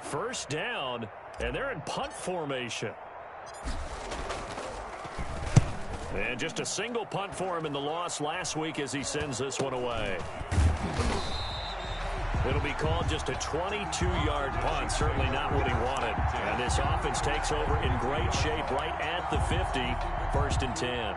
First down, and they're in punt formation. And just a single punt for him in the loss last week as he sends this one away. It'll be called just a 22-yard punt, certainly not what he wanted. And this offense takes over in great shape right at the 50, 1st and 10.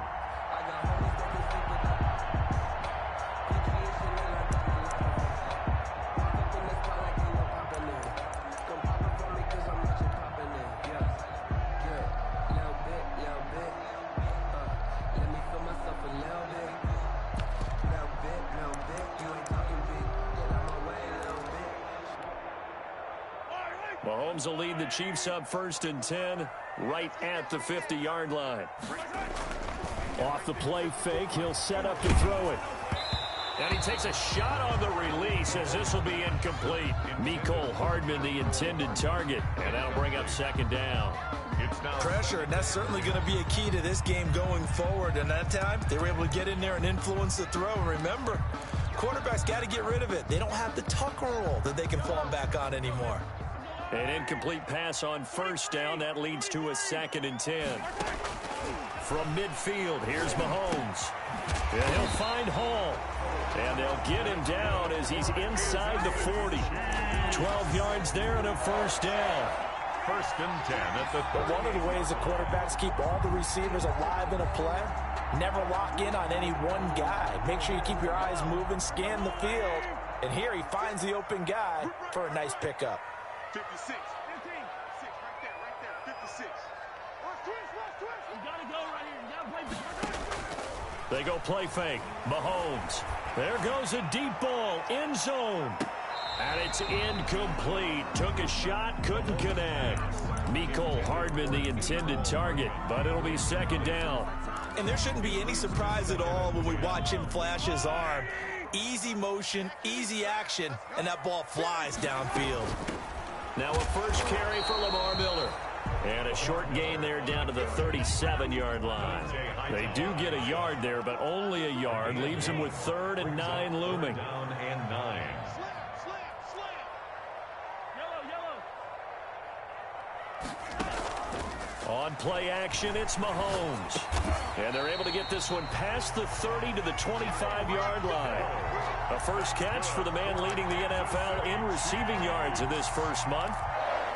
Mahomes will lead the Chiefs up 1st and 10 right at the 50-yard line. Off the play fake, he'll set up to throw it. And he takes a shot on the release as this will be incomplete. Mecole Hardman, the intended target, and that'll bring up 2nd down. Pressure, and that's certainly going to be a key to this game going forward. And that time, they were able to get in there and influence the throw. And remember, quarterbacks got to get rid of it. They don't have the tuck roll that they can fall back on anymore. An incomplete pass on 1st down. That leads to a 2nd and 10. From midfield, here's Mahomes. And he'll find Hall. And they'll get him down as he's inside the 40. 12 yards there and a 1st down. 1st and 10 at the 30. But one of the ways the quarterbacks keep all the receivers alive in a play, never lock in on any one guy. Make sure you keep your eyes moving, scan the field. And here he finds the open guy for a nice pickup. 56. 15. 6 right there. 56. Watch twist. You gotta go right here. You gotta play. They go play fake. Mahomes. There goes a deep ball. End zone. And it's incomplete. Took a shot, couldn't connect. Mecole Hardman, the intended target, but it'll be 2nd down. And there shouldn't be any surprise at all when we watch him flash his arm. Easy motion, easy action, and that ball flies downfield. Now a first carry for Lamar Miller. And a short gain there down to the 37-yard line. They do get a yard there, but only a yard. Leaves them with 3rd and 9 looming. Down and 9. On play action, it's Mahomes. And they're able to get this one past the 30 to the 25-yard line. A first catch for the man leading the NFL in receiving yards in this first month.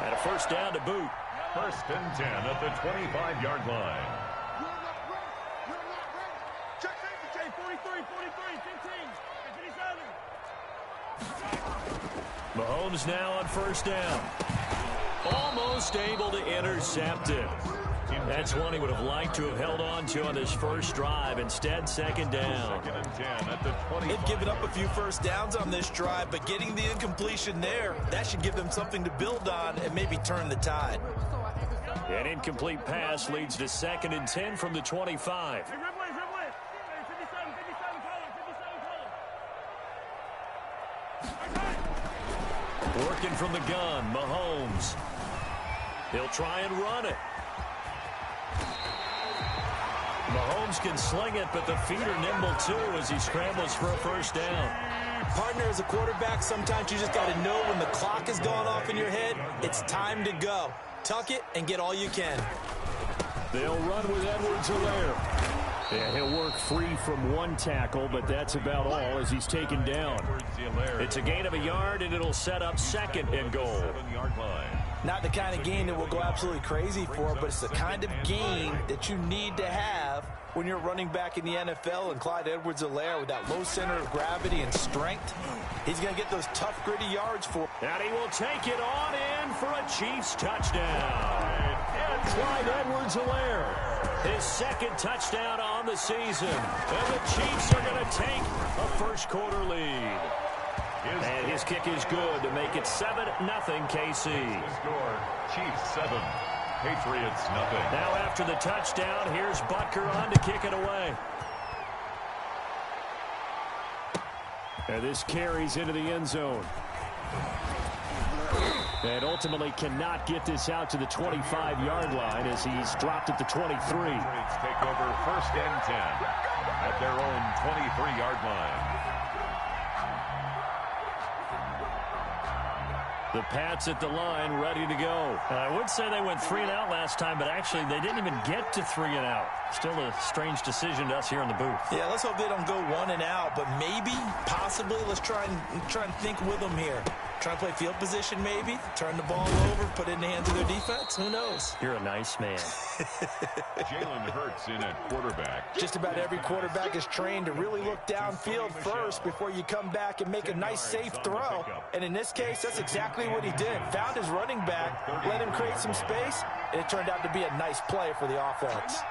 And a 1st down to boot. 1st and 10 at the 25-yard line. Check 43, 15, 57. Mahomes now on 1st down. Almost able to intercept it. That's one he would have liked to have held on to on this first drive. Instead, 2nd down. 2nd and 10 at the 20. They've given up a few first downs on this drive, but getting the incompletion there, that should give them something to build on and maybe turn the tide. An incomplete pass leads to 2nd and 10 from the 25. Working from the gun, Mahomes. He'll try and run it. Mahomes can sling it, but the feet are nimble too as he scrambles for a 1st down. Partner, as a quarterback, sometimes you just got to know when the clock is going off in your head, it's time to go. Tuck it and get all you can. They'll run with Edwards-Helaire. And he'll work free from one tackle, but that's about all as he's taken down. It's a gain of a yard, and it'll set up 2nd and goal. 7-yard line. Not the kind of gain that we'll go absolutely crazy for, but it's the kind of gain that you need to have when you're running back in the NFL. And Clyde Edwards-Helaire, with that low center of gravity and strength, he's going to get those tough, gritty yards for. And he will take it on in for a Chiefs touchdown. And Clyde Edwards-Helaire, his 2nd touchdown on the season. And the Chiefs are going to take a first-quarter lead. And his kick is good to make it 7-0 KC. Score, Chiefs 7, Patriots nothing. Now after the touchdown, here's Butker on to kick it away. And this carries into the end zone. And ultimately cannot get this out to the 25-yard line as he's dropped at the 23. Patriots take over 1st and 10 at their own 23-yard line. The Pats at the line, ready to go. I would say they went 3 and out last time, but actually they didn't even get to 3 and out. Still a strange decision to us here in the booth. Yeah, let's hope they don't go 1 and out, but maybe, possibly, let's try and think with them here. Try and play field position maybe, turn the ball over, put it in the hands of their defense. Who knows? You're a nice man. Jalen Hurts in at quarterback. Just about every quarterback is trained to really look downfield first before you come back and make a nice, safe throw. And in this case, that's exactly what he did. Found his running back, let him create some space, and it turned out to be a nice play for the offense.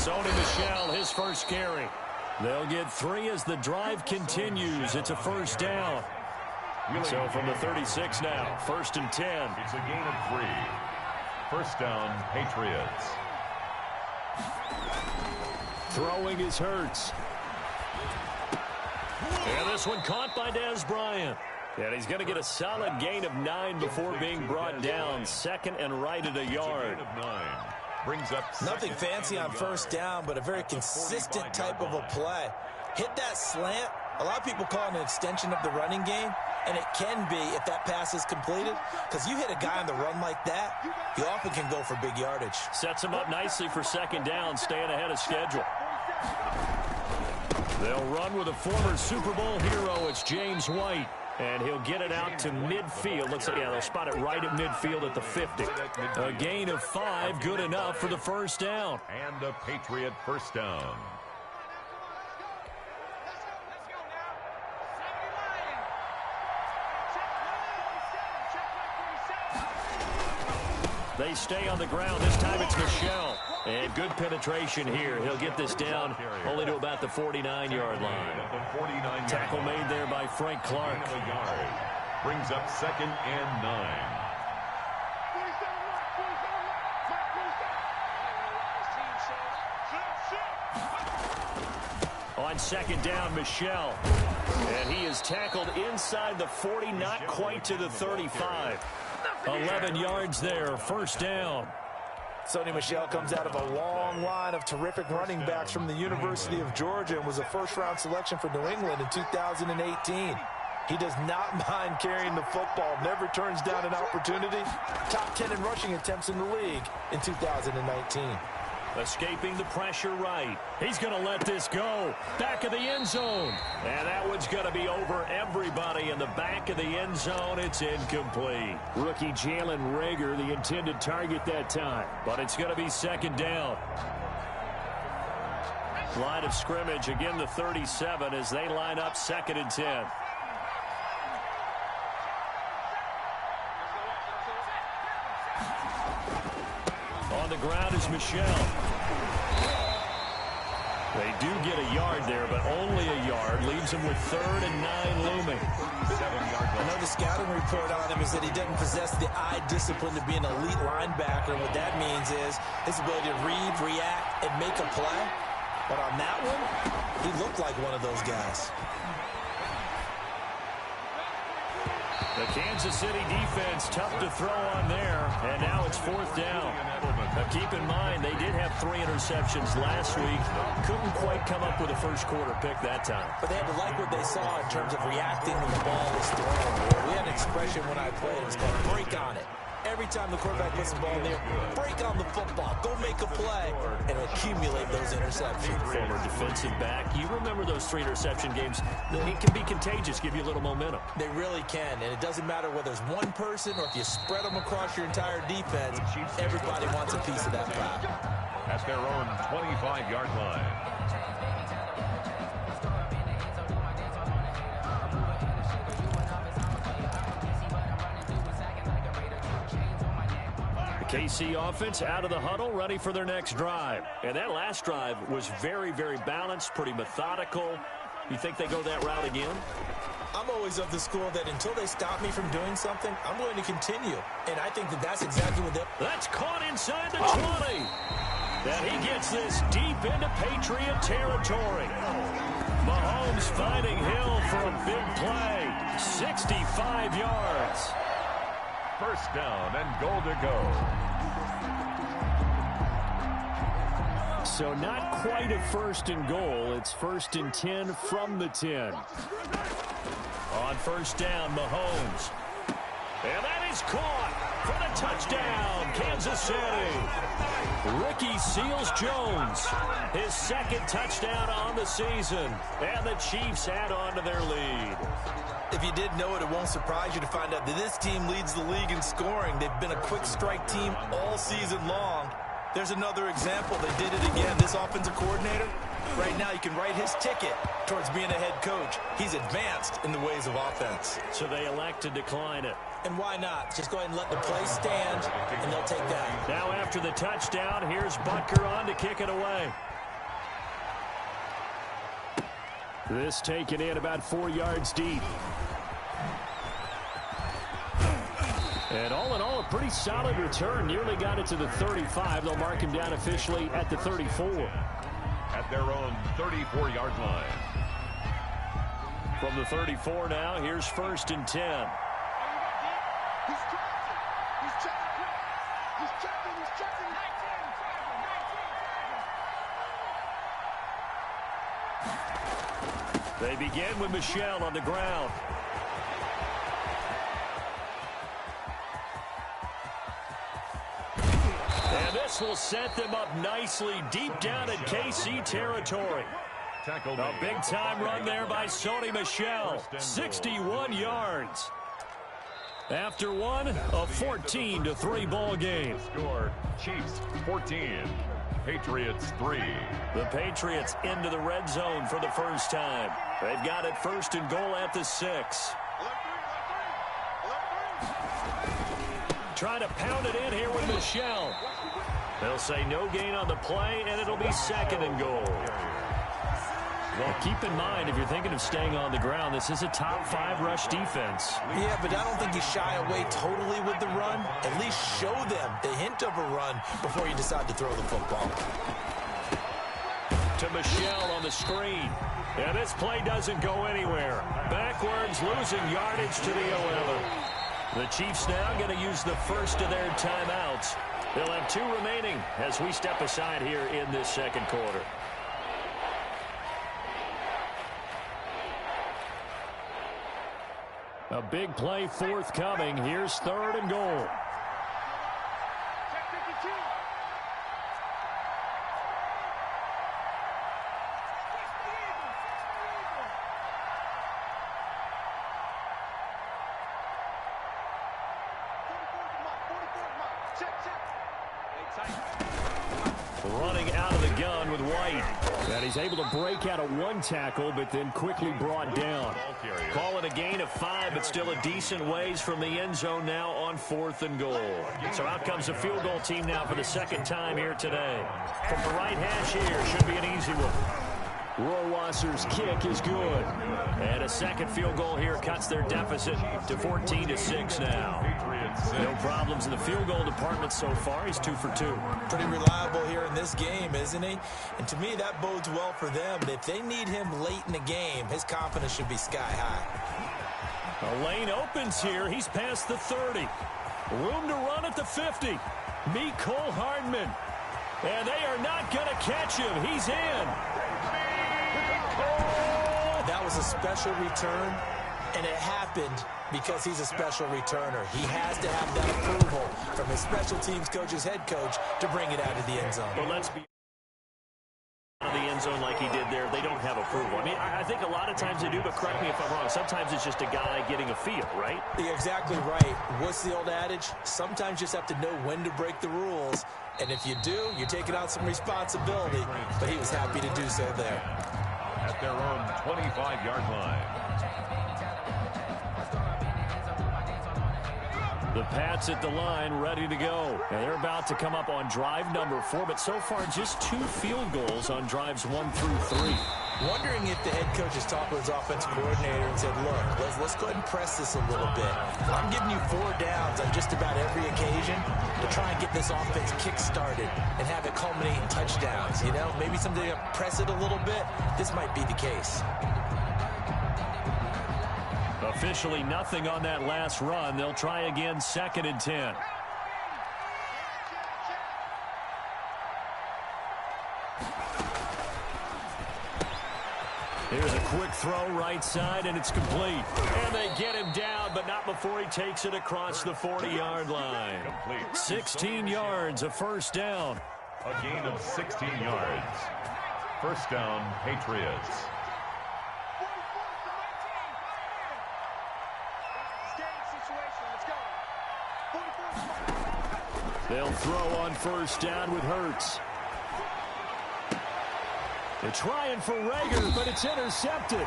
Sony Michel, his first carry. They'll get 3 as the drive continues. It's a first down. So from the 36 now, 1st and 10. It's a gain of 3. First down, Patriots. Throwing is Hurts. And this one caught by Dez Bryant. And he's going to get a solid gain of 9 before being brought down. 2nd and right at a yard. Brings up nothing fancy on first down, but a very consistent type of a play. Hit that slant. A lot of people call it an extension of the running game, and it can be if that pass is completed, because you hit a guy on the run like that, you often can go for big yardage. Sets him up nicely for 2nd down, staying ahead of schedule. They'll run with a former Super Bowl hero. It's James White. And he'll get it out to midfield. Looks like, yeah, they'll spot it right at midfield at the 50. A gain of 5, good enough for the first down. And a Patriot first down. They stay on the ground. This time it's Michel. And good penetration here. He'll get this down only to about the 49-yard line. Tackle made there by Frank Clark. Brings up 2nd and 9. On 2nd down, Michel. And he is tackled inside the 40, not quite to the 35. 11 yards there, first down. Sony Michel comes out of a long line of terrific running backs from the University of Georgia and was a first-round selection for New England in 2018. He does not mind carrying the football, never turns down an opportunity. Top 10 in rushing attempts in the league in 2019. Escaping the pressure right. He's going to let this go. Back of the end zone. And that one's going to be over everybody in the back of the end zone. It's incomplete. Rookie Jalen Reagor, the intended target that time. But it's going to be 2nd down. Line of scrimmage, again the 37 as they line up 2nd and 10. On the ground is Michel. They do get a yard there, but only a yard. Leaves him with 3rd and 9 looming. I know the scouting report on him is that he doesn't possess the eye discipline to be an elite linebacker. What that means is his ability to read, react, and make a play. But on that one, he looked like one of those guys. The Kansas City defense tough to throw on there, and now it's 4th down. Now keep in mind, they did have 3 interceptions last week. Couldn't quite come up with a first-quarter pick that time. But they had to like what they saw in terms of reacting when the ball was thrown. We had an expression when I played. It was called break on it. Every time the quarterback puts the ball in there, break on the football, go make a play, and accumulate those interceptions. Former defensive back, you remember those 3 interception games. It can be contagious, give you a little momentum. They really can, and it doesn't matter whether it's one person or if you spread them across your entire defense, everybody wants a piece of that pie. At their own 25-yard line. KC offense out of the huddle, ready for their next drive. And that last drive was very, very balanced, pretty methodical. You think they go that route again? I'm always of the school that until they stop me from doing something, I'm going to continue. And I think that that's exactly what they're... That's caught inside the 20. And he gets this deep into Patriot territory. Mahomes finding Hill for a big play. 65 yards. First down and goal to go. So not quite a 1st and goal. It's 1st and 10 from the 10. On 1st down, Mahomes. And that is caught for the touchdown, Kansas City. Ricky Seals-Jones, his 2nd touchdown on the season. And the Chiefs add on to their lead. If you did know it, it won't surprise you to find out that this team leads the league in scoring. They've been a quick strike team all season long. There's another example. They did it again. This offensive coordinator, right now you can write his ticket towards being a head coach. He's advanced in the ways of offense. So they elect to decline it. And why not? Just go ahead and let the play stand, and they'll take that. Now after the touchdown, here's Butker on to kick it away. This taken in about 4 yards deep. And all in all, a pretty solid return. Nearly got it to the 35. They'll mark him down officially at the 34. At their own 34-yard line. From the 34 now, here's 1st and 10. He's checking. He's checking. 19. They begin with Michel on the ground. And this will set them up nicely deep down in KC territory. A big-time run there by Sony Michel. 61 yards. After one, a 14-3 ball game. Score, Chiefs 14, Patriots 3. The Patriots into the red zone for the first time. They've got it 1st and goal at the 6. Trying to pound it in here with Michel. They'll say no gain on the play, and it'll be 2nd and goal. Well, keep in mind, if you're thinking of staying on the ground, this is a top 5 rush defense. Yeah, but I don't think you shy away totally with the run. At least show them the hint of a run before you decide to throw the football. To Michel on the screen. And this play doesn't go anywhere. Backwards, losing yardage to the 11. The Chiefs now going to use the first of their timeouts. They'll have 2 remaining as we step aside here in this 2nd quarter. A big play forthcoming. Here's 3rd and goal. Running out of the gun with White. And he's able to break out of 1 tackle, but then quickly brought down. Call it a gain of 5, but still a decent ways from the end zone now on 4th and goal. So out comes the field goal team now for the 2nd time here today. From the right hash here, should be an easy one. Rohrwasser's kick is good. And a 2nd field goal here cuts their deficit to 14-6 now. No problems in the field goal department so far. He's 2 for 2. Pretty reliable here in this game, isn't he? And to me, that bodes well for them. If they need him late in the game, his confidence should be sky high. A lane opens here. He's past the 30. Room to run at the 50. Mecole Hardman. And they are not going to catch him. He's in. That was a special return, and it happened because he's a special returner. He has to have that approval from his special teams coach's head coach to bring it out of the end zone. But let's be out of the end zone like he did there. They don't have approval. I mean, I think a lot of times they do, but correct me if I'm wrong. Sometimes it's just a guy getting a feel, right? You're exactly right. What's the old adage? Sometimes you just have to know when to break the rules. And if you do, you're taking out some responsibility. But he was happy to do so there. At their own 25-yard line. The Pats at the line, ready to go. And they're about to come up on drive number 4, but so far just 2 field goals on drives 1 through 3. Wondering if the head coach has talked with his offensive coordinator and said, look, let's go ahead and press this a little bit. I'm giving you 4 downs on just about every occasion to try and get this offense kick-started and have it culminate in touchdowns. You know, maybe someday press it a little bit. This might be the case. Officially nothing on that last run. They'll try again, 2nd and 10. Quick throw right side, and it's complete. And they get him down, but not before he takes it across the 40-yard line. 16 yards, a first down. A gain of 16 yards. First down, Patriots. They'll throw on first down with Hurts. They're trying for Rager, but it's intercepted.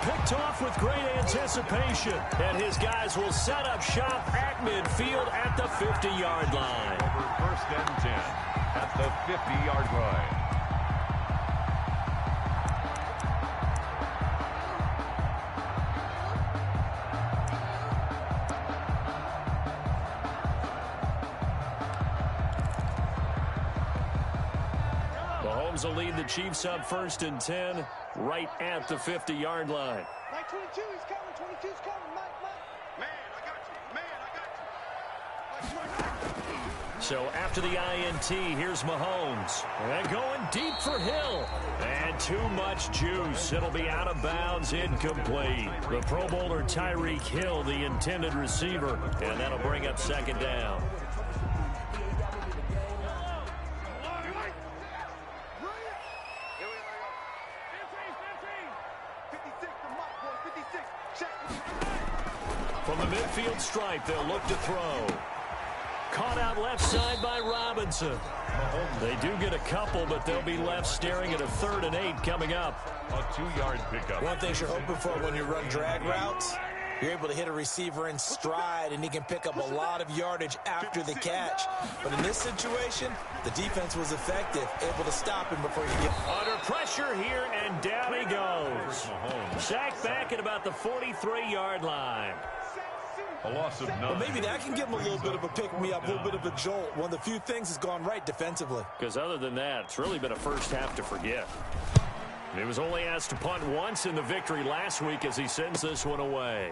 Picked off with great anticipation. And his guys will set up shop at midfield at the 50-yard line. Over first and 10 at the 50-yard line. Mahomes will lead the Chiefs up first and 10 right at the 50-yard line. Mike 22, he's coming. 22's coming. Mike. Man, I got you. Man, I got you. So after the INT, here's Mahomes. And going deep for Hill. And too much juice. It'll be out of bounds, incomplete. The Pro Bowler Tyreek Hill, the intended receiver. And that'll bring up second down. From the midfield stripe, they'll look to throw. Caught out left side by Robinson. They do get a couple, but they'll be left staring at a 3rd and 8 coming up. A 2-yard pickup. One thing you're hoping for when you run drag routes, you're able to hit a receiver in stride, and he can pick up a lot of yardage after the catch. But in this situation, the defense was effective, able to stop him before he gets under pressure here, and down he goes. Sacked back at about the 43-yard line. A loss of 9. Well, maybe that can give him a little bit of a pick-me-up, a little bit of a jolt. One of the few things has gone right defensively. Because other than that, it's really been a first half to forget. He was only asked to punt once in the victory last week as he sends this one away.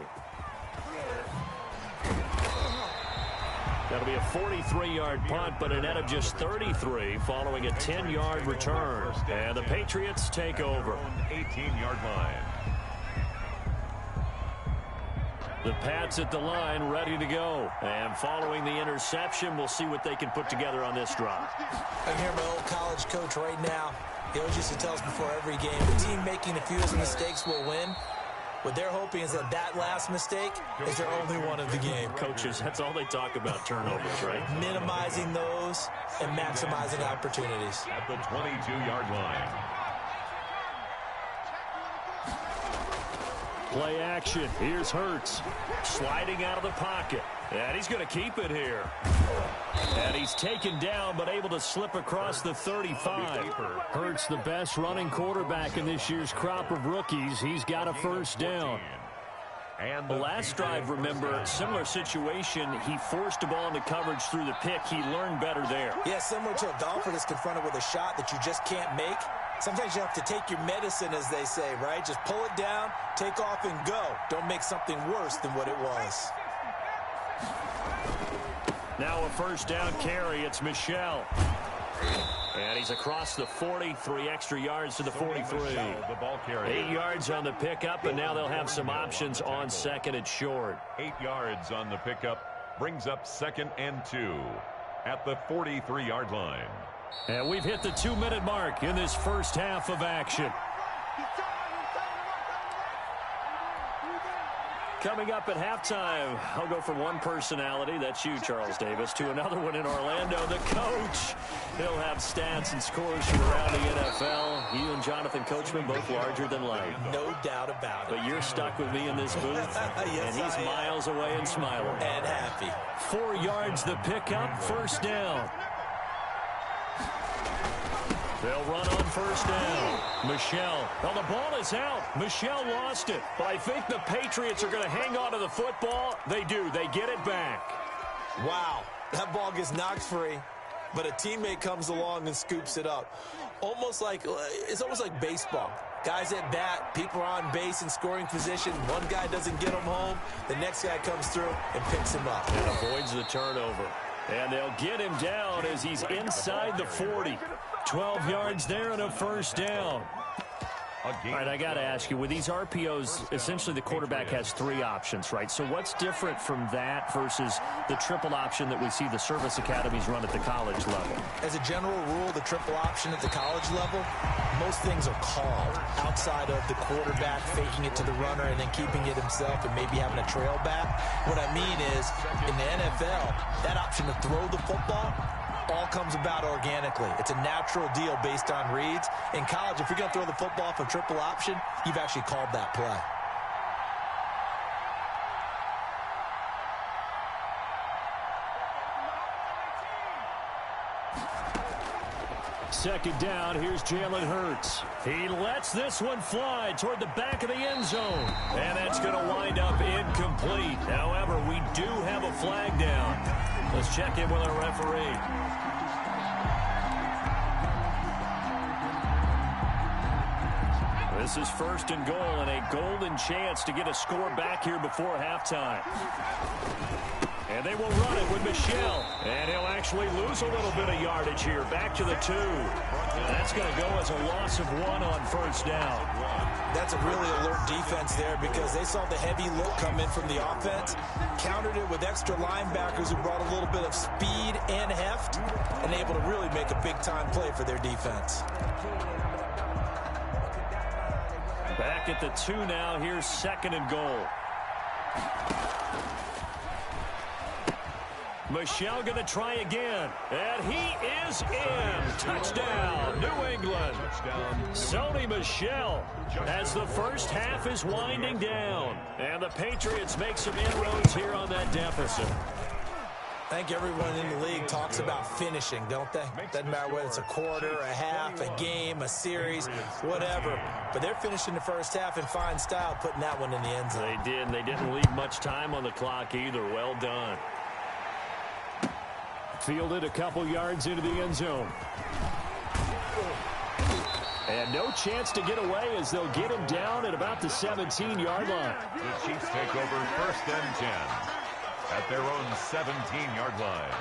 That'll be a 43-yard punt, but a net of just 33 following a 10-yard return. And the Patriots take over. 18-yard line. The Pats at the line, ready to go. And following the interception, we'll see what they can put together on this drive. I can hear my old college coach right now. He always used to tell us before every game, the team making the fewest mistakes will win. What they're hoping is that that last mistake is their only one of the game. Coaches, that's all they talk about, turnovers, right? Minimizing those and maximizing opportunities. At the 22-yard line. Play action. Here's Hurts. Sliding out of the pocket. And he's going to keep it here. And he's taken down, but able to slip across the 35. Hurts, the best running quarterback in this year's crop of rookies. He's got a first down. And the last drive, remember, similar situation. He forced a ball into coverage through the pick. He learned better there. Yeah, similar to a golfer that's confronted with a shot that you just can't make. Sometimes you have to take your medicine, as they say, right? Just pull it down, take off, and go. Don't make something worse than what it was. Now a first down carry. It's Michel. And he's across the 40, 3 extra yards to the 43. The ball carrier. 8 yards on the pickup, and now they'll have some options on second and short. 8 yards on the pickup brings up 2nd and 2 at the 43-yard line. And we've hit the 2-minute mark in this first half of action. Coming up at halftime, I'll go from one personality, that's you, Charles Davis, to another one in Orlando, the coach. He'll have stats and scores from around the NFL. You and Jonathan Coachman, both larger than life. No doubt about it. But you're stuck with me in this booth, yes, and he's miles away and smiling. And happy. 4 yards the pickup, first down. They'll run on first down. Michel. Well, the ball is out. Michel lost it. But I think the Patriots are going to hang on to the football. They do. They get it back. Wow. That ball gets knocked free, but a teammate comes along and scoops it up. It's almost like baseball. Guys at bat, people are on base in scoring position. One guy doesn't get him home. The next guy comes through and picks him up. And avoids the turnover. And they'll get him down as he's inside the 40. 12 yards there and a first down. All right, I got to ask you, with these RPOs, essentially the quarterback has 3 options, right? So what's different from that versus the triple option that we see the service academies run at the college level? As a general rule, the triple option at the college level, most things are called outside of the quarterback faking it to the runner and then keeping it himself and maybe having a trail back. What I mean is, in the NFL, that option to throw the football all comes about organically. It's a natural deal based on reads. In college, if you're going to throw the football for triple option, you've actually called that play. Second down, here's Jalen Hurts. He lets this one fly toward the back of the end zone. And that's going to wind up incomplete. However, we do have a flag down. Let's check in with our referee. This is 1st and goal and a golden chance to get a score back here before halftime. And they will run it with Michel. And he'll actually lose a little bit of yardage here. Back to the 2. That's going to go as a loss of 1 on 1st down. That's a really alert defense there because they saw the heavy look come in from the offense, countered it with extra linebackers who brought a little bit of speed and heft, and able to really make a big-time play for their defense. Back at the 2 now. Here's 2nd and goal. Michel going to try again. And he is in. Touchdown, New England. Sony Michel as the first half is winding down. And the Patriots make some inroads here on that deficit. I think everyone in the league talks about finishing, don't they? Doesn't matter whether it's a quarter, a half, a game, a series, whatever. But they're finishing the first half in fine style, putting that one in the end zone. They did, and they didn't leave much time on the clock either. Well done. Fielded a couple yards into the end zone. And no chance to get away as they'll get him down at about the 17-yard line. The Chiefs take over 1st and 10 at their own 17-yard line.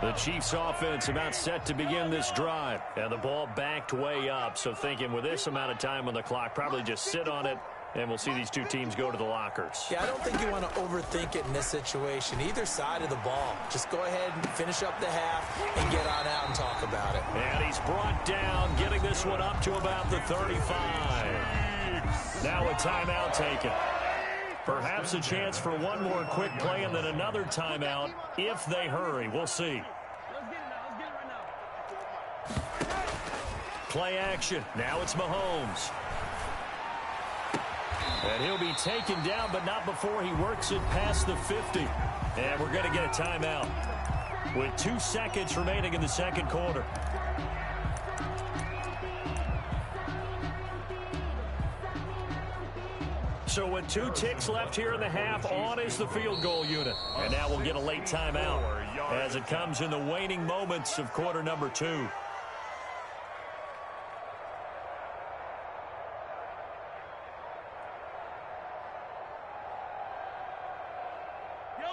The Chiefs offense about set to begin this drive. And the ball backed way up. So thinking with this amount of time on the clock, probably just sit on it. And we'll see these two teams go to the lockers. Yeah, I don't think you want to overthink it in this situation. Either side of the ball. Just go ahead and finish up the half and get on out and talk about it. And he's brought down, getting this one up to about the 35. Now a timeout taken. Perhaps a chance for one more quick play and then another timeout if they hurry. We'll see. Play action. Now it's Mahomes. And he'll be taken down, but not before he works it past the 50. And we're going to get a timeout with 2 seconds remaining in the second quarter. So with 2 ticks left here in the half, on is the field goal unit. And now we'll get a late timeout as it comes in the waning moments of quarter number 2.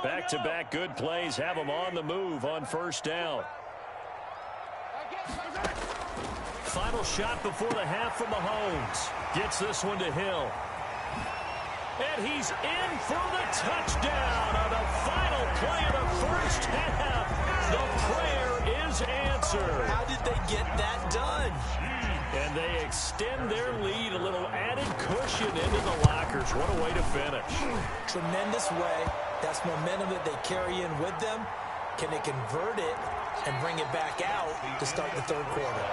Back-to-back good plays have them on the move on 1st down. Final shot before the half from Mahomes. Gets this one to Hill. And he's in for the touchdown on the final play of the first half. The prayer is answered. How did they get that done? And they extend their lead, a little added cushion into the lockers. What a way to finish. Tremendous way. That's momentum that they carry in with them. Can they convert it and bring it back out to start the third quarter?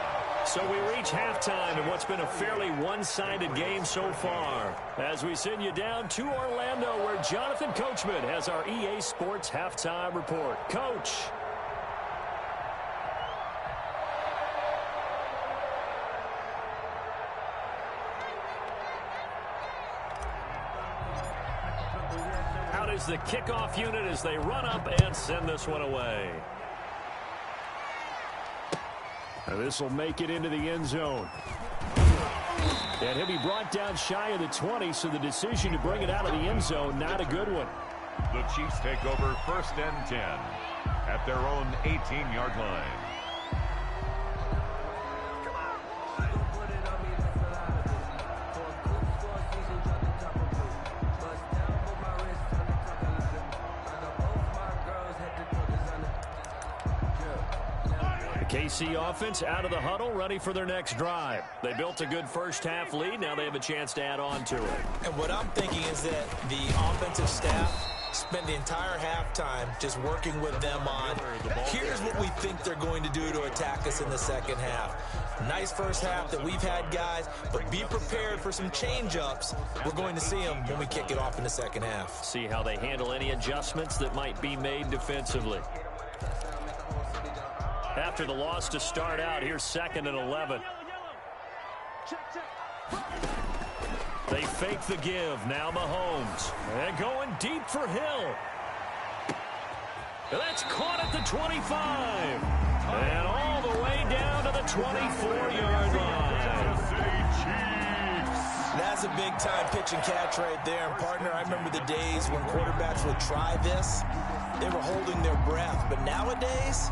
So we reach halftime in what's been a fairly one-sided game so far. As we send you down to Orlando, where Jonathan Coachman has our EA Sports Halftime Report. Coach. Out is the kickoff unit as they run up and send this one away. This will make it into the end zone. And he'll be brought down shy of the 20, so the decision to bring it out of the end zone, not a good one. The Chiefs take over 1st and 10 at their own 18-yard line. KC offense out of the huddle, ready for their next drive. They built a good first-half lead. Now they have a chance to add on to it. And what I'm thinking is that the offensive staff spent the entire halftime just working with them on, here's what we think they're going to do to attack us in the second half. Nice first half that we've had, guys, but be prepared for some change-ups. We're going to see them when we kick it off in the second half. See how they handle any adjustments that might be made defensively. After the loss to start out, here's 2nd and 11. They fake the give. Now Mahomes. And going deep for Hill. That's caught at the 25. And all the way down to the 24-yard line. That's a big-time pitch and catch right there. And, partner, I remember the days when quarterbacks would try this. They were holding their breath. But nowadays,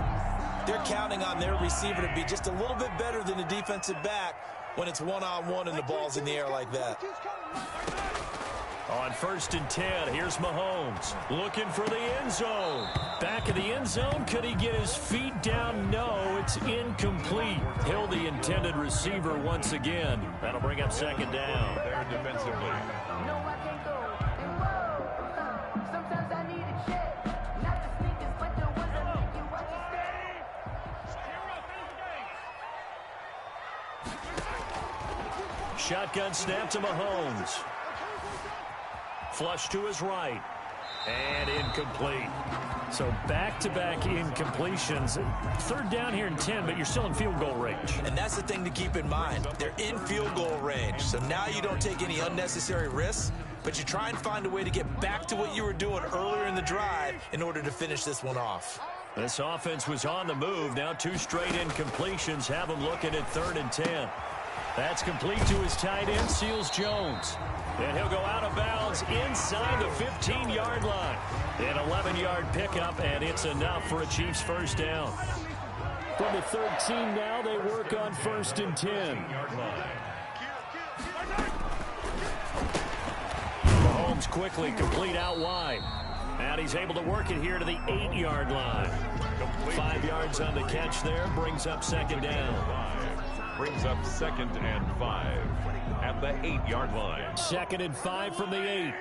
they're counting on their receiver to be just a little bit better than the defensive back when it's one-on-one and the ball's in the air like that. On 1st and 10, here's Mahomes looking for the end zone. Back of the end zone, could he get his feet down? No, it's incomplete. Hill, the intended receiver once again. That'll bring up 2nd down. There defensively. Shotgun snap to Mahomes. Flush to his right. And incomplete. So back-to-back incompletions. 3rd down here and 10, but you're still in field goal range. And that's the thing to keep in mind. They're in field goal range. So now you don't take any unnecessary risks, but you try and find a way to get back to what you were doing earlier in the drive in order to finish this one off. This offense was on the move. Now 2 straight incompletions have them looking at 3rd and 10. That's complete to his tight end, Seals Jones. And he'll go out of bounds inside the 15-yard line. An 11-yard pickup, and it's enough for a Chiefs first down. From the 13 now, they work on 1st and 10. Mahomes quickly complete out wide. And he's able to work it here to the 8-yard line. 5 yards on the catch there, brings up 2nd down. Brings up 2nd and 5 at the 8-yard line. 2nd and 5 from the 8.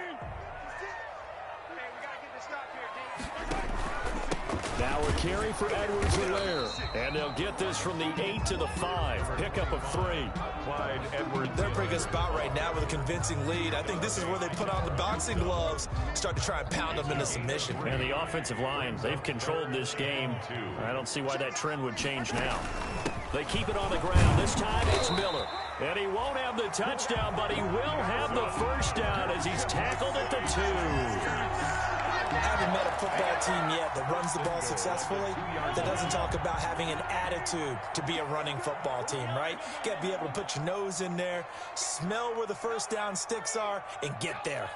Now a carry for Edwards-Helaire. And they'll get this from the 8 to the 5. Pickup of 3. Clyde Edwards. They're in a pretty good spot right now with a convincing lead. I think this is where they put on the boxing gloves, start to try and pound them into submission. And the offensive line, they've controlled this game. I don't see why that trend would change now. They keep it on the ground. This time it's Miller. And he won't have the touchdown, but he will have the first down as he's tackled at the 2. I haven't met a football team yet that runs the ball successfully that doesn't talk about having an attitude to be a running football team, right? You got to be able to put your nose in there, smell where the first down sticks are, and get there.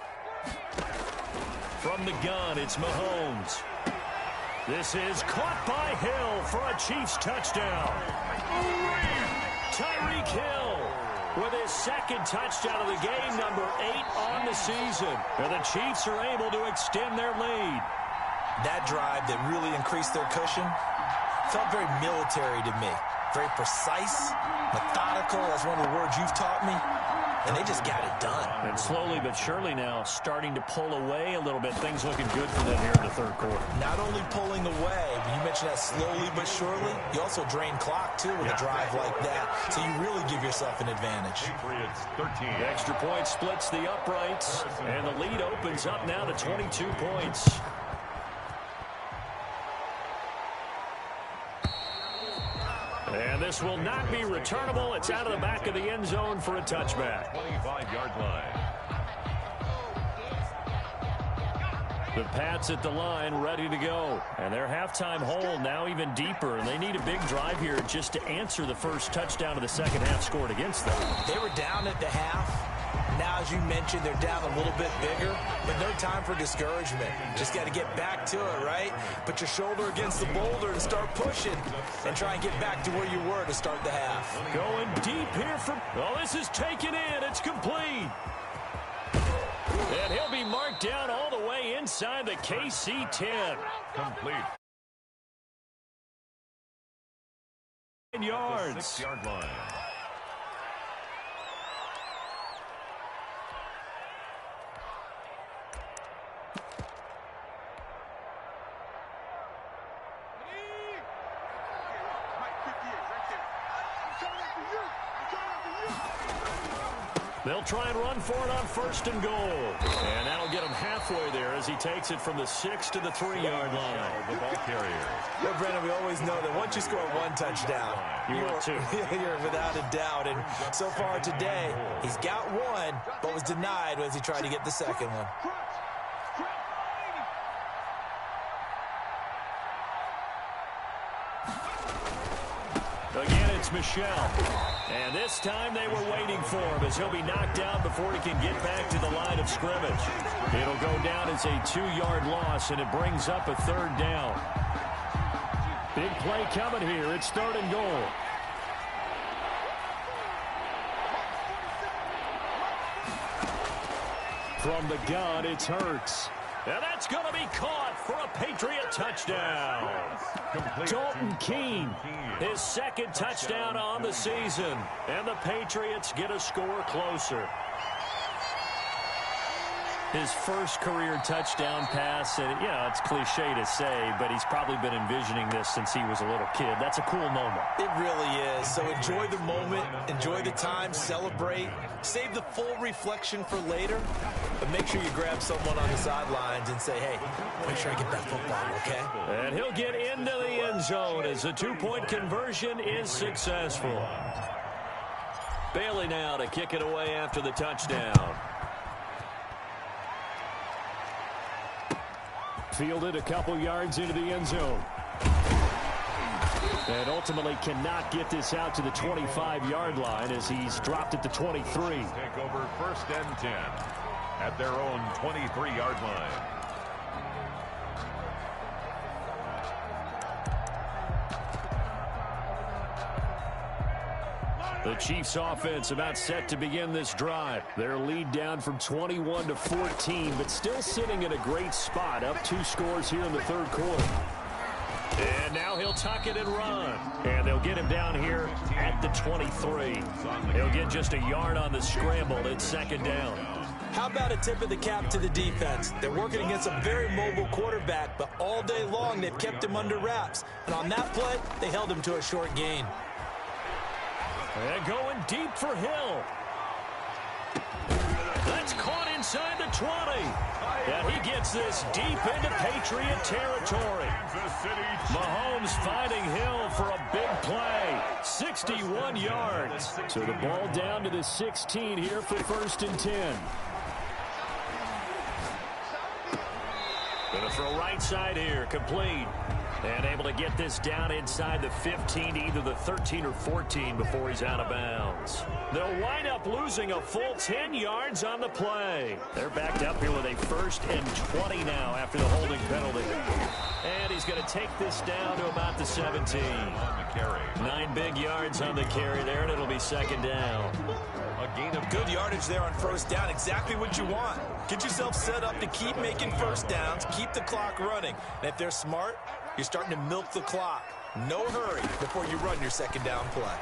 From the gun, it's Mahomes. This is caught by Hill for a Chiefs touchdown. Tyreek Hill with his 2nd touchdown of the game, number 8 on the season. And the Chiefs are able to extend their lead. That drive that really increased their cushion felt very military to me. Very precise, methodical, that's one of the words you've taught me. And they just got it done. And slowly but surely now starting to pull away a little bit. Things looking good for them here in the 3rd quarter. Not only pulling away, but you mentioned that slowly but surely. You also drain clock, too, with a drive like that. So you really give yourself an advantage. Patriots 13. The extra point splits the uprights. And the lead opens up now to 22 points. And this will not be returnable. It's out of the back of the end zone for a touchback. 25-yard line. The Pats at the line ready to go. And their halftime hole now even deeper. And they need a big drive here just to answer the first touchdown of the second half scored against them. They were down at the half. Now, as you mentioned, they're down a little bit bigger, but no time for discouragement. Just got to get back to it, right? Put your shoulder against the boulder and start pushing and try and get back to where you were to start the half. Going deep here for... Oh, this is taken in. It's complete. And he'll be marked down all the way inside the KC 10. Complete. yards. 6-yard line. They'll try and run for it on 1st and goal. And that'll get him halfway there as he takes it from the 6 to the 3-yard line. The ball carrier. Well, Brandon, we always know that once you score one touchdown, You want two. You're without a doubt. And so far today, he's got one, but was denied as he tried to get the second one. Again, it's Michelle. And this time they were waiting for him as he'll be knocked down before he can get back to the line of scrimmage. It'll go down as a 2-yard loss, and it brings up a 3rd down. Big play coming here. It's 3rd and goal. From the gun, it's Hurts. And that's going to be caught for a Patriot touchdown. Dalton Keene, his 2nd touchdown on the season. And the Patriots get a score closer. His first career touchdown pass, and it's cliche to say, but he's probably been envisioning this since he was a little kid. That's a cool moment. It really is. So enjoy the moment, enjoy the time, celebrate, save the full reflection for later, but make sure you grab someone on the sidelines and say, hey, make sure I get that football, okay? And he'll get into the end zone as the 2-point conversion is successful. Bailey now to kick it away after the touchdown. Fielded a couple yards into the end zone. And ultimately cannot get this out to the 25-yard line as he's dropped at the 23. Take over 1st and 10 at their own 23-yard line. The Chiefs offense about set to begin this drive. Their lead down from 21 to 14, but still sitting in a great spot, up 2 scores here in the 3rd quarter. And now he'll tuck it and run. And they'll get him down here at the 23. He'll get just a yard on the scramble. It's 2nd down. How about a tip of the cap to the defense? They're working against a very mobile quarterback, but all day long they've kept him under wraps. And on that play, they held him to a short gain. And going deep for Hill. That's caught inside the 20. And he gets this deep into Patriot territory. Mahomes finding Hill for a big play. 61 yards. So the ball down to the 16 here for 1st and 10. Going to throw right side here, complete. And able to get this down inside the 15 to either the 13 or 14 before he's out of bounds. They'll wind up losing a full 10 yards on the play. They're backed up here with a 1st and 20 now after the holding penalty. And he's going to take this down to about the 17. 9 big yards on the carry there, and it'll be 2nd down. A gain of good yardage there on 1st down. Exactly what you want. Get yourself set up to keep making 1st downs, keep the clock running. And if they're smart, you're starting to milk the clock. No hurry before you run your 2nd down play.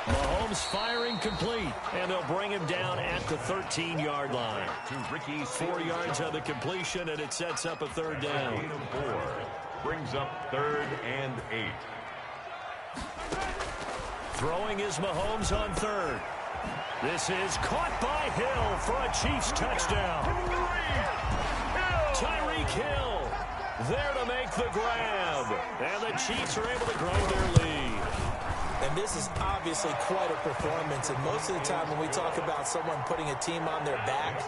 Mahomes firing complete, and they'll bring him down at the 13-yard line. 4 yards on the completion, and it sets up a 3rd down. 4 brings up 3rd and 8. Throwing is Mahomes on 3rd. This is caught by Hill for a Chiefs touchdown. Tyreek Hill there to make the grab. And the Chiefs are able to grow their lead. And this is obviously quite a performance. And most of the time when we talk about someone putting a team on their back,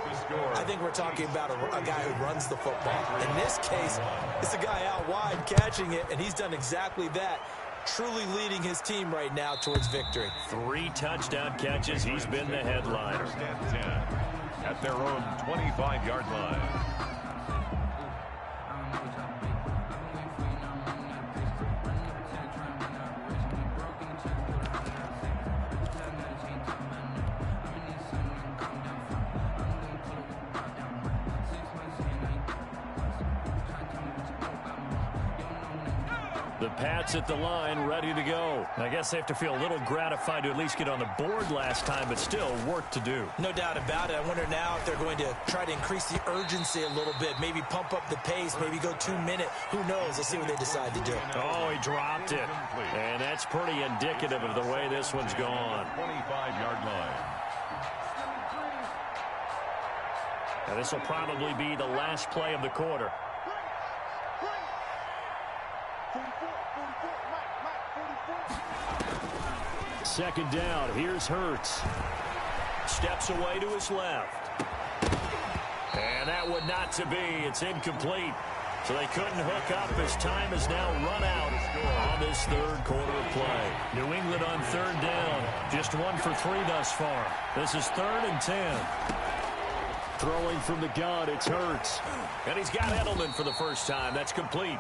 I think we're talking about a guy who runs the football. In this case, it's a guy out wide catching it, and he's done exactly that. Truly leading his team right now towards victory. 3 touchdown catches. He's been the headliner. 10 at their own 25-yard line. The Pats at the line, ready to go. I guess they have to feel a little gratified to at least get on the board last time, but still work to do. No doubt about it. I wonder now if they're going to try to increase the urgency a little bit, maybe pump up the pace, maybe go 2 minute. Who knows? Let's see what they decide to do. Oh, he dropped it. And that's pretty indicative of the way this one's gone. 25-yard line. Now, this will probably be the last play of the quarter. 2nd down. Here's Hurts. Steps away to his left. And that would not to be. It's incomplete. So they couldn't hook up as time has now run out on this 3rd quarter of play. New England on 3rd down. Just 1 for 3 thus far. This is 3rd and 10. Throwing from the gun, it's Hurts. And he's got Edelman for the first time. That's complete.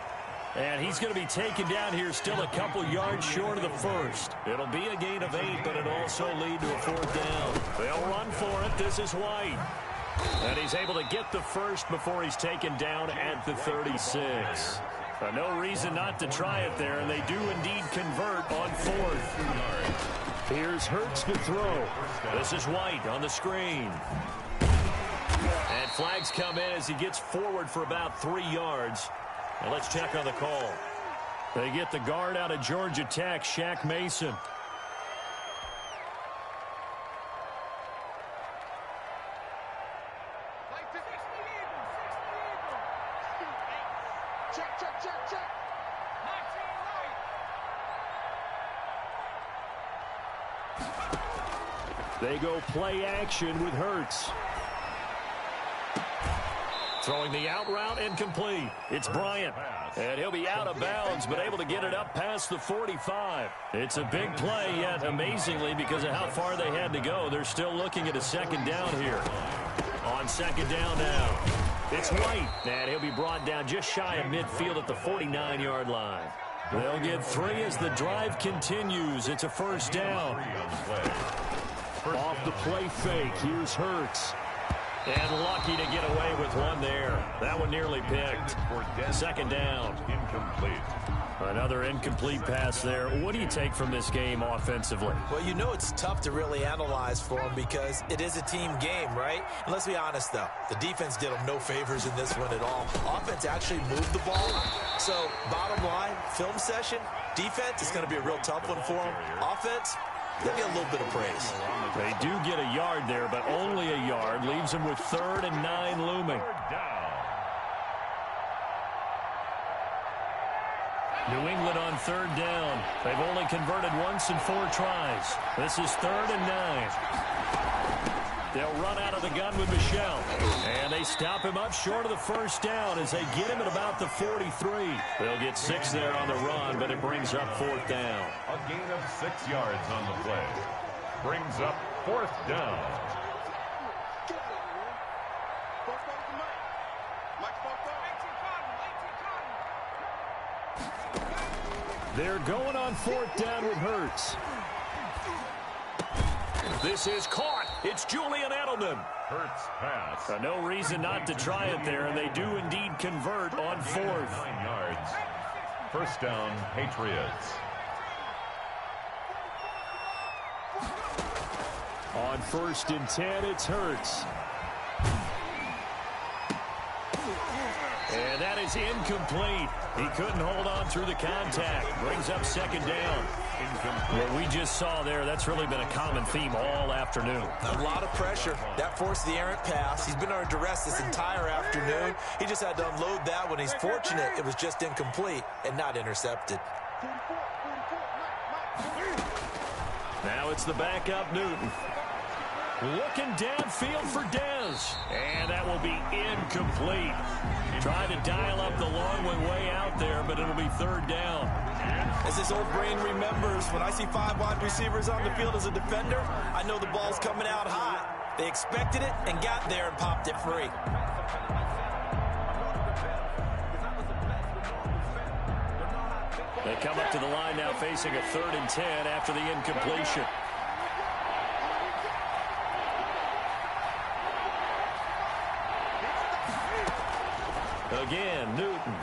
And he's going to be taken down here still a couple yards short of the first. It'll be a gain of 8, but it'll also lead to a 4th down. They'll run for it. This is White. And he's able to get the first before he's taken down at the 36. No reason not to try it there, and they do indeed convert on 4th. Here's Hurts to throw. This is White on the screen. And flags come in as he gets forward for about 3 yards. Now let's check on the call. They get the guard out of Georgia Tech, Shaq Mason. They go play action with Hurts. Throwing the out route, incomplete. It's Bryant. And he'll be out of bounds, but able to get it up past the 45. It's a big play, yet amazingly, because of how far they had to go, they're still looking at a 2nd down here. On 2nd down now, it's White. And he'll be brought down just shy of midfield at the 49-yard line. They'll get 3 as the drive continues. It's a 1st down. Off the play fake, here's Hurts. And lucky to get away with one there. That one nearly picked. 2nd down. Incomplete. Another incomplete pass there. What do you take from this game offensively? Well, you know it's tough to really analyze for them because it is a team game, right? And let's be honest, though. The defense did them no favors in this one at all. Offense actually moved the ball. So, bottom line, film session, defense is going to be a real tough one for them. Offense, they'll get a little bit of praise. They do get a yard there, but only a yard. Leaves them with 3rd and 9 looming. New England on 3rd down. They've only converted once in 4 tries. This is 3rd and 9. They'll run out of the gun with Michel. And they stop him up short of the 1st down as they get him at about the 43. They'll get 6 there on the run, but it brings up 4th down. A gain of 6 yards on the play. Brings up 4th down. They're going on 4th down with Hurts. This is caught. It's Julian Edelman. Hurts pass. No reason not to try it there, and they do indeed convert on 4th. 9 yards. 1st down, Patriots. On 1st and 10, it's Hurts. And that is incomplete. He couldn't hold on through the contact. Brings up 2nd down. What we just saw there, that's really been a common theme all afternoon. A lot of pressure. That forced the errant pass. He's been under duress this entire afternoon. He just had to unload that when he's fortunate it was just incomplete and not intercepted. Now it's the backup Newton. Looking downfield for Dez. And that will be incomplete. Trying to dial up the long way out there, but it'll be 3rd down. As this old brain remembers, when I see 5 wide receivers on the field as a defender, I know the ball's coming out hot. They expected it and got there and popped it free. They come up to the line now facing a 3rd and 10 after the incompletion. Again, Newton.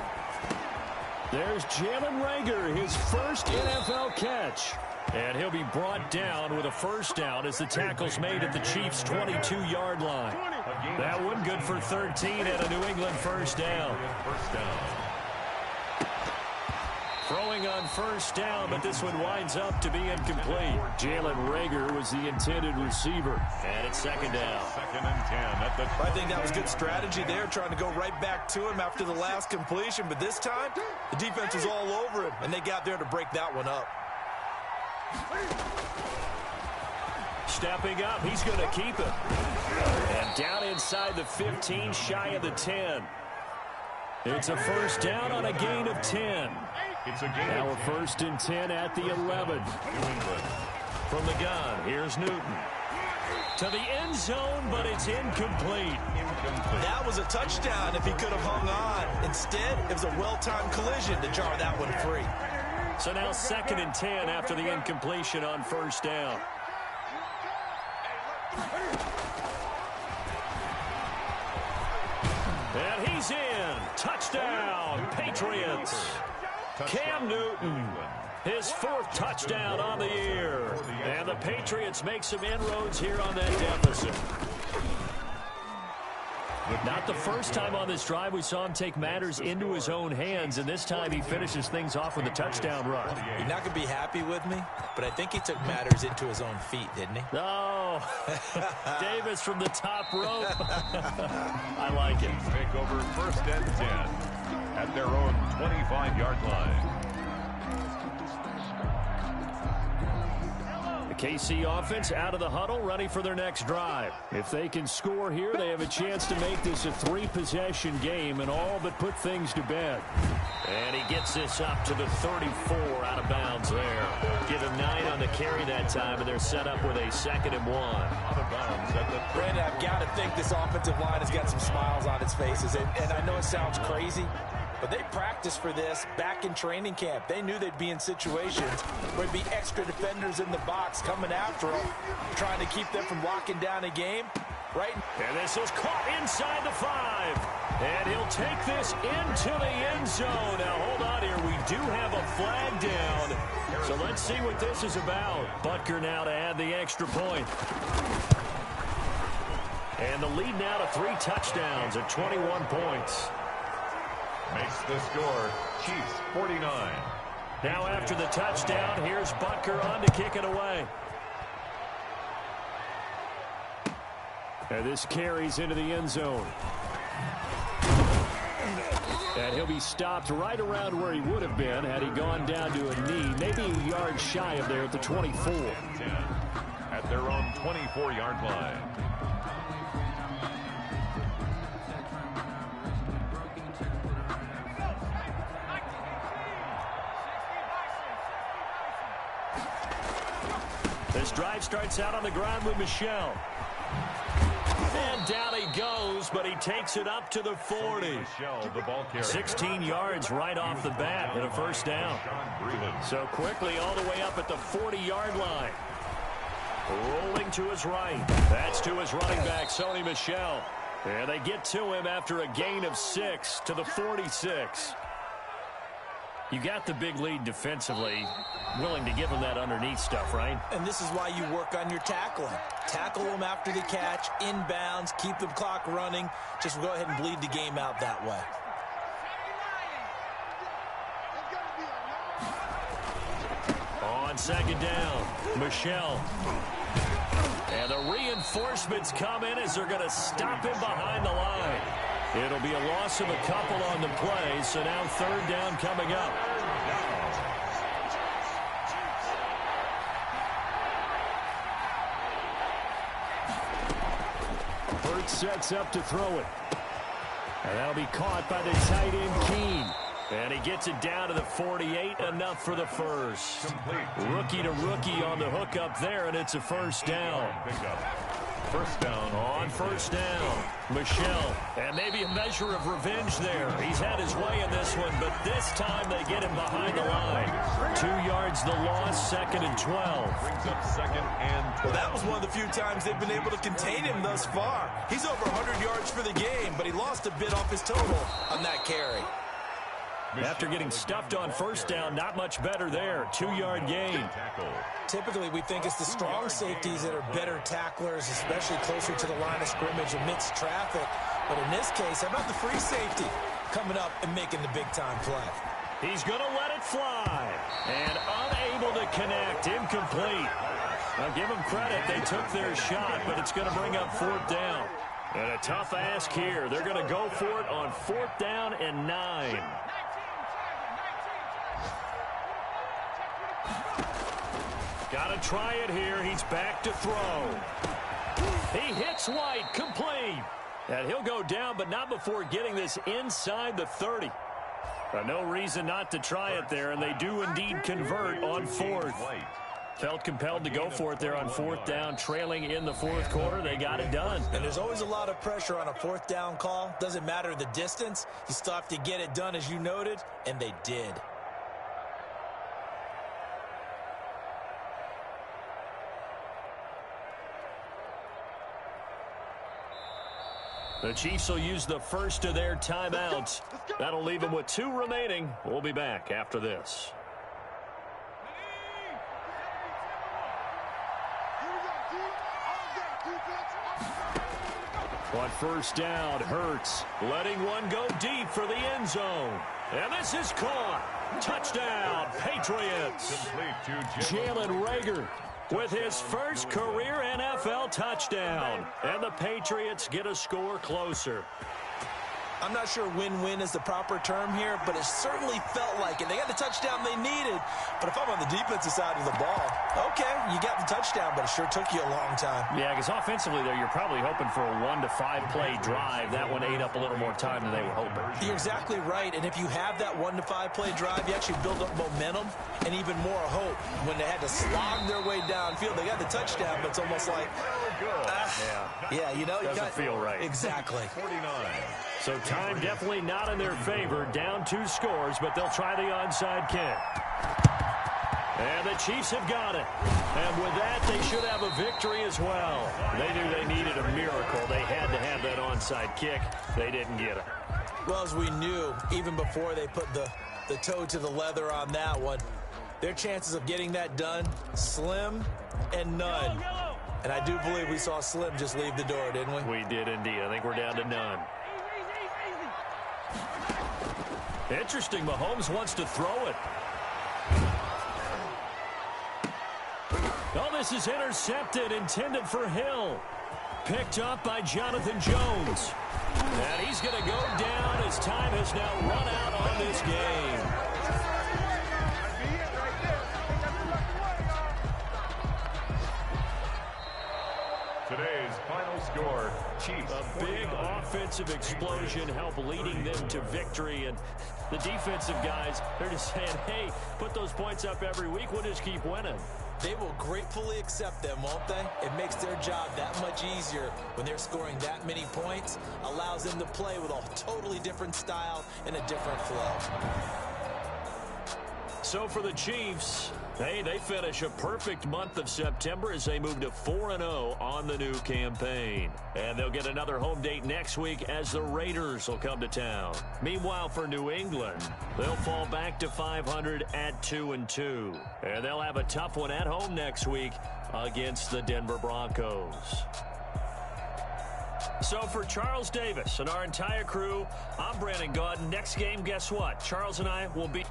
There's Jalen Reagor, his first NFL catch. And he'll be brought down with a first down as the tackle's made at the Chiefs' 22-yard line. That one good for 13 and a New England first down. Throwing on first down, but this one winds up to be incomplete. Jalen Reagor was the intended receiver. And it's second down. Second and 10. I think that was good strategy there, trying to go right back to him after the last completion. But this time, the defense was all over him, and they got there to break that one up. Stepping up, he's going to keep it. And down inside the 15, shy of the 10. It's a first down on a gain of 10. Now a first and 10 at the 11. From the gun, here's Newton. To the end zone, but it's incomplete. That was a touchdown if he could have hung on. Instead, it was a well-timed collision to jar that one free. So now second and 10 after the incompletion on first down. And he's in. Touchdown, Patriots. Cam Newton, his fourth touchdown on the year. And the Patriots make some inroads here on that deficit. Not the first time on this drive we saw him take matters into his own hands, and this time he finishes things off with a touchdown run. You're not going to be happy with me, but I think he took matters into his own feet, didn't he? Oh, Davis from the top rope. I like it. Take over first and 10 at their own 25-yard line. The KC offense out of the huddle, ready for their next drive. If they can score here, they have a chance to make this a three-possession game and all but put things to bed. And he gets this up to the 34 out of bounds there. Give him 9 on the carry that time, and they're set up with a 2nd and 1. Out of bounds at the Brandon, I've got to think this offensive line has got some smiles on its faces. And I know it sounds crazy, but they practiced for this back in training camp. They knew they'd be in situations where there'd be extra defenders in the box coming after them, trying to keep them from locking down a game. Right. And this is caught inside the 5. And he'll take this into the end zone. Now, hold on here. We do have a flag down. So let's see what this is about. Butker now to add the extra point. And the lead now to 3 touchdowns at 21 points. makes the score Chiefs 49. Now after the touchdown, here's Butker on to kick it away. And this carries into the end zone. And he'll be stopped right around where he would have been had he gone down to a knee, maybe a yard shy of there at the 24. At their own 24-yard line. This drive starts out on the ground with Michel. And down he goes, but he takes it up to the 40. 16 yards right off the bat and a first down. So quickly all the way up at the 40-yard line. Rolling to his right. That's to his running back, Sony Michel. And they get to him after a gain of 6 to the 46. You got the big lead defensively, willing to give him that underneath stuff, right? And this is why you work on your tackling. Tackle them after the catch, inbounds, keep the clock running. Just go ahead and bleed the game out that way. On second down, Michel. And the reinforcements come in as they're going to stop him behind the line. It'll be a loss of a couple on the play, so now third down coming up. Hurts sets up to throw it. And that'll be caught by the tight end, Keene. And he gets it down to the 48, enough for the first. Rookie to rookie on the hook up there, and it's a first down. First down. On first down, Michel. And maybe a measure of revenge there. He's had his way in this one, but this time they get him behind the line. 2 yards the loss, second and 12. Brings up second and 12. Well, that was one of the few times they've been able to contain him thus far. He's over 100 yards for the game, but he lost a bit off his total on that carry. After getting stuffed on first down, not much better there. 2-yard gain. Typically, we think it's the strong safeties that are better tacklers, especially closer to the line of scrimmage amidst traffic. But in this case, how about the free safety coming up and making the big-time play? He's going to let it fly. And unable to connect. Incomplete. Now, give them credit. They took their shot, but it's going to bring up 4th down. And a tough ask here. They're going to go for it on 4th down and 9. Got to try it here. He's back to throw. He hits White. Complete. And he'll go down, but not before getting this inside the 30. No reason not to try it there, and they do indeed convert on 4th. Felt compelled to go for it there on 4th down, trailing in the 4th quarter. They got it done. And there's always a lot of pressure on a 4th down call. Doesn't matter the distance. You still have to get it done, as you noted, and they did. The Chiefs will use the first of their timeouts. That'll leave them with 2 remaining. We'll be back after this. On first down, Hurts letting one go deep for the end zone. And this is caught. Touchdown, Patriots. Jalen Reagor with his first career NFL touchdown. And the Patriots get a score closer. I'm not sure win-win is the proper term here, but it certainly felt like it. They got the touchdown they needed, but if I'm on the defensive side of the ball, okay, you got the touchdown, but it sure took you a long time. Yeah, because offensively there, you're probably hoping for a 1 to 5 play drive. That one ate up a little more time than they were hoping. You're exactly right, and if you have that 1 to 5 play drive, you actually build up momentum and even more hope. When they had to slog their way downfield, they got the touchdown, but it's almost like, yeah, you know, doesn't feel right. Exactly. 49. So time definitely not in their favor. Down 2 scores, but they'll try the onside kick. And the Chiefs have got it. And with that, they should have a victory as well. They knew they needed a miracle. They had to have that onside kick. They didn't get it. Well, as we knew, even before they put the toe to the leather on that one, their chances of getting that done, slim and none. And I do believe we saw Slim just leave the door, didn't we? We did indeed. I think we're down to none. Interesting, Mahomes wants to throw it. Oh, this is intercepted, intended for Hill. Picked up by Jonathan Jones. And he's going to go down as time has now run out on this game. Today's final score, Chiefs. A big offensive explosion helped leading them to victory. And the defensive guys, they're just saying, hey, put those points up every week. We'll just keep winning. They will gratefully accept them, won't they? It makes their job that much easier when they're scoring that many points. Allows them to play with a totally different style and a different flow. So for the Chiefs, hey, they finish a perfect month of September as they move to 4-0 on the new campaign. And they'll get another home date next week as the Raiders will come to town. Meanwhile, for New England, they'll fall back to 500 at 2-2. And they'll have a tough one at home next week against the Denver Broncos. So for Charles Davis and our entire crew, I'm Brandon Gaudin. Next game, guess what? Charles and I will be...